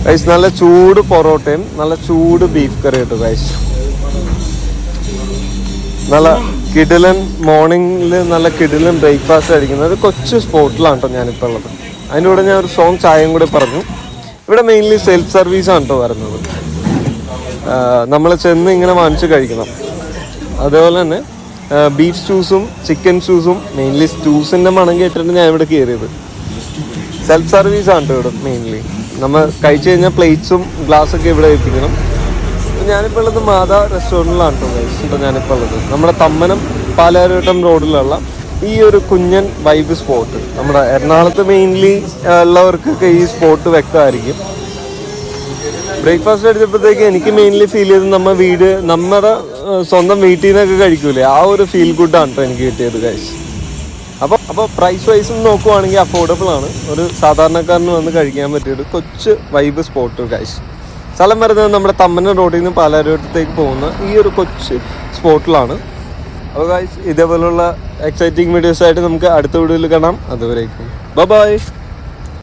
Guys നല്ല ചൂട് പൊറോട്ടയും നല്ല ചൂട് ബീഫ് കറി കിട്ടും ഗൈസ്. നല്ല കിടിലൻ മോർണിംഗിൽ നല്ല കിടിലൻ ബ്രേക്ക്ഫാസ്റ്റ് കഴിക്കുന്നത് ഒരു കൊച്ചു സ്പോട്ടിലാണ് കേട്ടോ ഞാനിപ്പോൾ ഉള്ളത്. അതിൻ്റെ കൂടെ ഞാൻ ഒരു സോങ് ചായയും കൂടെ പറഞ്ഞു. ഇവിടെ മെയിൻലി സെൽഫ് സർവീസാണ് കേട്ടോ വരുന്നത്. നമ്മൾ ചെന്ന് ഇങ്ങനെ വാങ്ങിച്ച് കഴിക്കണം. അതേപോലെ തന്നെ ബീഫ് സ്റ്റൂസും ചിക്കൻ സ്റ്റൂസും, മെയിൻലി സ്റ്റൂസിൻ്റെ മണം കേട്ടിട്ട് ഞാൻ ഇവിടെ കയറിയത്. സെൽഫ് സർവീസാണ് കേട്ടോ ഇവിടെ മെയിൻലി. നമ്മൾ കഴിച്ചു കഴിഞ്ഞാൽ പ്ലേറ്റ്സും ഗ്ലാസ്സൊക്കെ ഇവിടെ ഏൽപ്പിക്കണം. ഞാനിപ്പോൾ ഉള്ളത് മാതാ റെസ്റ്റോറൻറ്റിലാണ് കേട്ടോ കഴിച്ചിട്ട് ഞാനിപ്പോൾ ഉള്ളത്. നമ്മുടെ തമ്മനം പാലാരിവട്ടം റോഡിലുള്ള ഈ ഒരു കുഞ്ഞൻ വൈബ് സ്പോട്ട്. നമ്മുടെ എറണാകുളത്ത് മെയിൻലി ഉള്ളവർക്കൊക്കെ ഈ സ്പോട്ട് വ്യക്തമായിരിക്കും. ബ്രേക്ക്ഫാസ്റ്റ് അടിച്ചപ്പോഴത്തേക്ക് എനിക്ക് മെയിൻലി ഫീൽ ചെയ്തത് നമ്മുടെ സ്വന്തം വീട്ടിൽ നിന്നൊക്കെ കഴിക്കൂലേ, ആ ഒരു ഫീൽ ഗുഡാണ് കേട്ടോ എനിക്ക് കിട്ടിയത് ഗൈസ്. അപ്പോൾ പ്രൈസ് വൈസും നോക്കുവാണെങ്കിൽ അഫോർഡബിൾ ആണ്. ഒരു സാധാരണക്കാരന് വന്ന് കഴിക്കാൻ പറ്റിയൊരു കൊച്ചു വൈബ് സ്പോട്ട് ഗൈസ്. സ്ഥലം വരുന്നത് നമ്മുടെ തമ്മനം റോഡിൽ നിന്ന് പാലാരിവട്ടത്തേക്ക് പോകുന്ന ഈ ഒരു കൊച്ചു സ്പോട്ടിലാണ്. അപ്പോൾ ഗൈസ് ഇതേപോലുള്ള എക്സൈറ്റിംഗ് വീഡിയോസായിട്ട് നമുക്ക് അടുത്ത വീഡിയോയിൽ കാണാം. അതുവരേക്കും ബൈ.